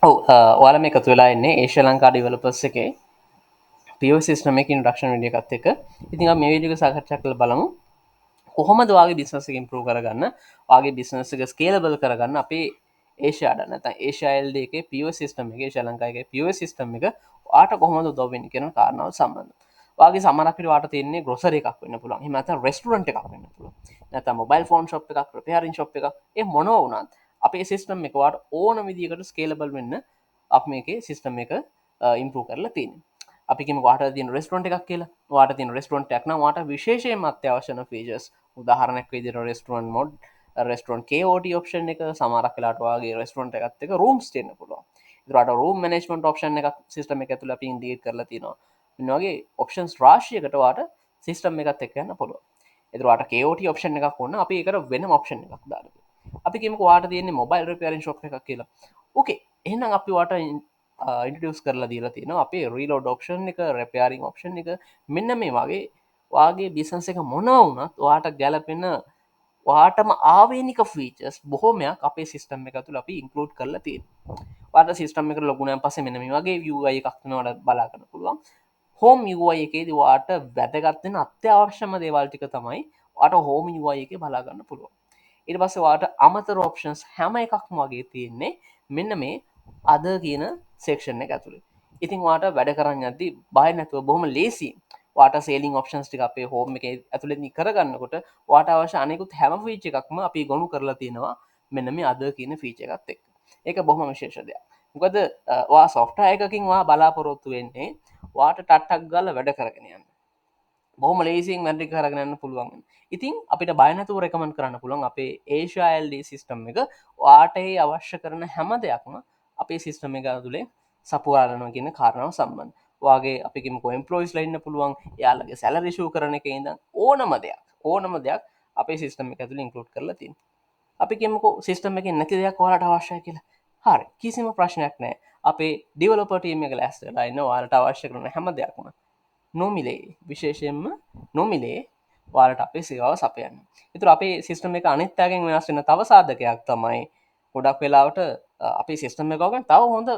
ඔව් ඔයාලා මේ එකතු වෙලා ඉන්නේ ඒෂියා ලංකා ඩෙවලොපර්ස් එකේ POS සිස්ටම් එකේ ඉන්ට්‍රොඩක්ෂන් වීඩියෝ එකත් එක්ක. ඉතින් අපි මේ වීඩියෝ එක සාකච්ඡා කරලා බලමු කොහොමද ඔයාගේ බිස්නස් එක ඉම්ප්‍රූව් කරගන්න, ඔයාගේ බිස්නස් එක ස්කේලබල් කරගන්න අපේ ඒෂියාට නැත්නම් ඒෂියා LD එකේ POS සිස්ටම් එකේ ශ්‍රී ලංකාවේ POS සිස්ටම් එක ඔයාට කොහොමද උදව් වෙන්නේ කියන කාරණාව සම්බන්ධව. ඔයාගේ සමහරක් විට ඔයාට තියෙන්නේ ග්‍රොසරි එකක් වෙන්න පුළුවන්. එහෙම නැත්නම් රෙස්ටුරන්ට් එකක් වෙන්න පුළුවන්. නැත්නම් මොබයිල් ෆෝන් ෂොප් එකක්, රිපෙයාරින් ෂොප් එකක්. ඒ මොනවා වුණත් අපේ සිස්ටම් එක ඔයාට ඕන විදිහකට ස්කේලබල් වෙන්න අප මේකේ සිස්ටම් එක ඉම්ප්‍රූව් කරලා තියෙනවා. අපි වාට තින රෙස්ටරන්ට එකක් කියලා වාට තින රෙස්ටරන්ට එකන වාට විශේෂයෙන් අත්‍යවශන ෆීජස් උදාහරනක් විදිර රෙස්ටරන් මොඩ් රෙස්ටරන් කෝට ඔප්ෂන් එක සමරක් කලාටවාගේ රෙස්ටරන්ට එකත් එක රූම්ස් තියන්න පුළුව රට රූම් මනේස්මට ඔප්ෂන් එක සිස්ටම එක තුළ පින් දී කරලා තිනවා වගේ ඔප්ෂන්ස් රාශයකට වාට සිස්ටම් එකත් එක්කන්න පුළුව එදරට කෝට ඔප්ෂන් එකක් වන්න අපි එකට වෙන ඔප්ෂන් එකක් දාර අපි කෙම වාට තියන්නේ මොබයිල් රපරන් ශප් එකක් කියලා ඕකේ එහනම් අපි වාට ඉන්ටස් කරලා දීලා තියෙන අපේ රීලෝඩ් ඔප්ෂන් එක රැපයාරිං ඔප්ෂන් එක මෙන්න මේ වගේ වාගේ බිසන්ස එක මොනව වුනත් වාට ගැලපෙන වාටම ආවේනික ෆීචස් බොහෝමයක් අපේ සිස්ටම් එක තුළ අපි ඉන්කලෝඩ් කරලා තියෙන වාට සිස්ටම් එක ලොගුණන් පස මෙනම වගේ වයි එකක්නවට බලාගන්න පුළුවන් හෝම් යුවයි එකේදී වාට වැදගත්වෙන අත්‍යවශ්‍යම දේවල්ටික තමයි වාට හෝම යුවයි එක බලාගන්න පුළුවන් ඉට පස්ස වාට අමතර ඔප්ෂන්ස් හැම එකක්ම වගේ තියෙන්නේ මෙන්න මේ අද කියන සේක්ෂණ එක ඇතුළේ ඉතින් වාට වැඩ කරන්න ඇති බය නැතුව බොහොම ලේසි වාට සේලින් ඔප්ෂන්ස් ටික අපේ හෝම එක ඇතුළෙ කරගන්නකොට වාට අවශ්‍ය අනෙකුත් හැම ෆීච එකක්ම අපි ගොුණු කරලා තියෙනවා මෙන්න මේ අද කියන ෆීච එකත් එක් ඒක බොහොම විශේෂ දෙයක් මොකද වා සොෆ්ට එකකින් වා බලාපොරොත්තු වෙන්නේ වාට ටට්ටක් ගල වැඩ කරගෙන යන්න බොහම ලේසින් මැඩි කරගන්න පුළුවන් ඉතින් අපිට බයනතුව රැකමන් කරන්න පුළුවන් අපේ ඒශල්D සිිස්ටම් එක වාටයේ අවශ්‍ය කරන හැම දෙයක්ම අපේ සිිස්ටම එක තුළේ සපුවාලන කියන කාරණාව සම්බන්ධ වගේ අපිම කොම්පලෝයිස් ලයින්න පුළුවන් යාලගේ සැලරිෂූ කරන එක ඉද ඕනම දෙයක් අපේ සිිස්ටම එක තුළ ඉන්කලෝඩ් කරලා තින් අපි කෙමකෝ සිිස්ටම එක නැති දෙයක් වාලට අවශ්‍ය කියලා හරි කිසිම ප්‍රශ්නයක් නෑ අපේ ඩිවලපටීම එක ලැස්ටලා ඉන්න වාලට අවශ්‍ය කරන හැම දෙයක්ම නොමිලේ විශේෂයෙන්ම නොමිලේ වාලට අපේ සේවාව සපයන්න ඉතුර අපේ සිිස්ටම එක අනිත්තාගෙන් වෙනස් වෙන තව සාධකයක් තමයි ගොඩක් වෙලාවට අපි සිිස්ටම එකෝගෙන් තව හොඳ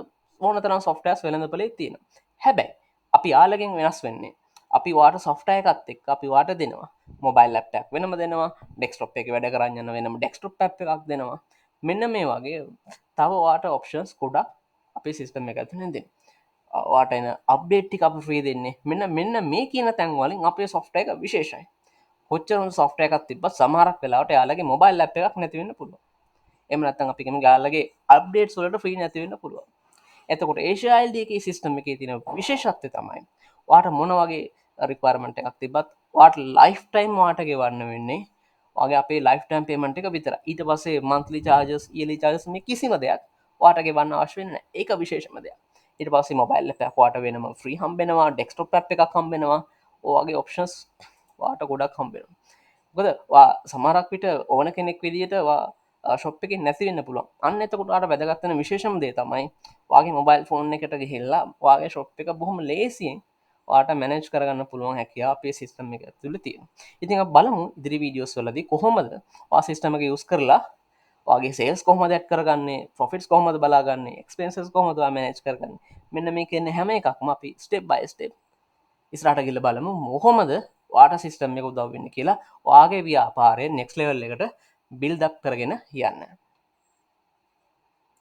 ඕන තරම් සොෆ්ටස් වෙළඳ පලේ තියෙන හැබැයි අපි යාලගෙන් වෙනස් වෙන්නේ අපි වාට සොෆ්ටය එකත් එක් අපි වාට දෙනවා මොබයිල් ලප්ටක් වෙනම දෙනවා ඩෙක්ස්ටොප් එක වැඩ කරන්න වෙනම ඩෙක්ස්ටොප් එකක් දෙනවා මෙන්න මේ වගේ තව වාට ඔප්ෂන්ස් කොඩක් අපේ සිිස්ටම එක ඇතුනෙ දෙන්න වාටන අප්ඩේට්ටි අප ්‍රී දෙන්නේ මෙන්න මේ කියන තැන්වලින් අපේ සොෆ්ට එක විශේෂයි හොච්චරු සොෆ්ට එකක් තිබ සමහරක් වෙලාට යාලගේ මොබයිල් ලප් එකක් නැතිවෙන්න පුළුව එම නත්තන් අපිකම ගාලගේ අප්ඩේට් සොලට ්‍රී නැතිවෙන්න පුළුව එතකොට ඒශල්දක සිස්ටම එක තින විශේෂත්ය තමයි වාට මොන වගේ රික්වර්මට එකක් තිබත් වාට ලයිෆ් ටයිම් වාටගේ වන්න වෙන්නේ වගේ අපේ ලයිෆ්ටම් පේමට එක විතර ඊට පසේ මන්තලි චාජස් ඒලි චාජස්ම කිසිම දෙයක් වාටගේ වන්න අවශ්‍යවෙන්න ඒක විශේෂම දෙයක් ඉට පස්සේ මොබයිල් පැක්වාට වෙනම ්‍රී හම්බෙනවා ඩෙක්ස්ටොප් පැ් එකක් හම්බෙනවා ඕගේ ඔප්ෂන්ස් වාට ගොඩක් හම්බෙන ගොද සමරක් විට ඕන කෙනෙක් විදිටවා ශොප් එක නැතිවෙන්න පුළුව අන්න එතකොටට වැදගත්තන විශේෂම දේ තමයි වගේ මොබයිල් ෆෝන් එකට ගහිල්ලා වගේ ශොප් එක බොහොම ලේසියෙන් වාට මැනජ් කරගන්න පුළුවන් හැකියා අපේ සිස්ටම් එක තුළ තියෙන ඉතින් බලමු ඉදිරි වීඩියෝස් වලදී කොහොමද වා සිස්ටම එක යුස් කරලා වගේ සේල්ස් කොහම දැක් කරගන්නේ පොෆිටස් කොහමද බලාගන්න එක්ස්පෙන්න්සස් කොහොමද මනජ් කරගන්න මෙන්න මේ කියන්න හැම එකක්ම අපි ස්ටේප් බයි ස්ටේප් ඉස්රට ගිල බලමු මොහොමද වාට සිස්ටම් එක උදවන්න කියලා වාගේ ව්‍යාපාරය නෙක්ස් ලෙවල් එකට බිල් දක් කරගෙන යන්න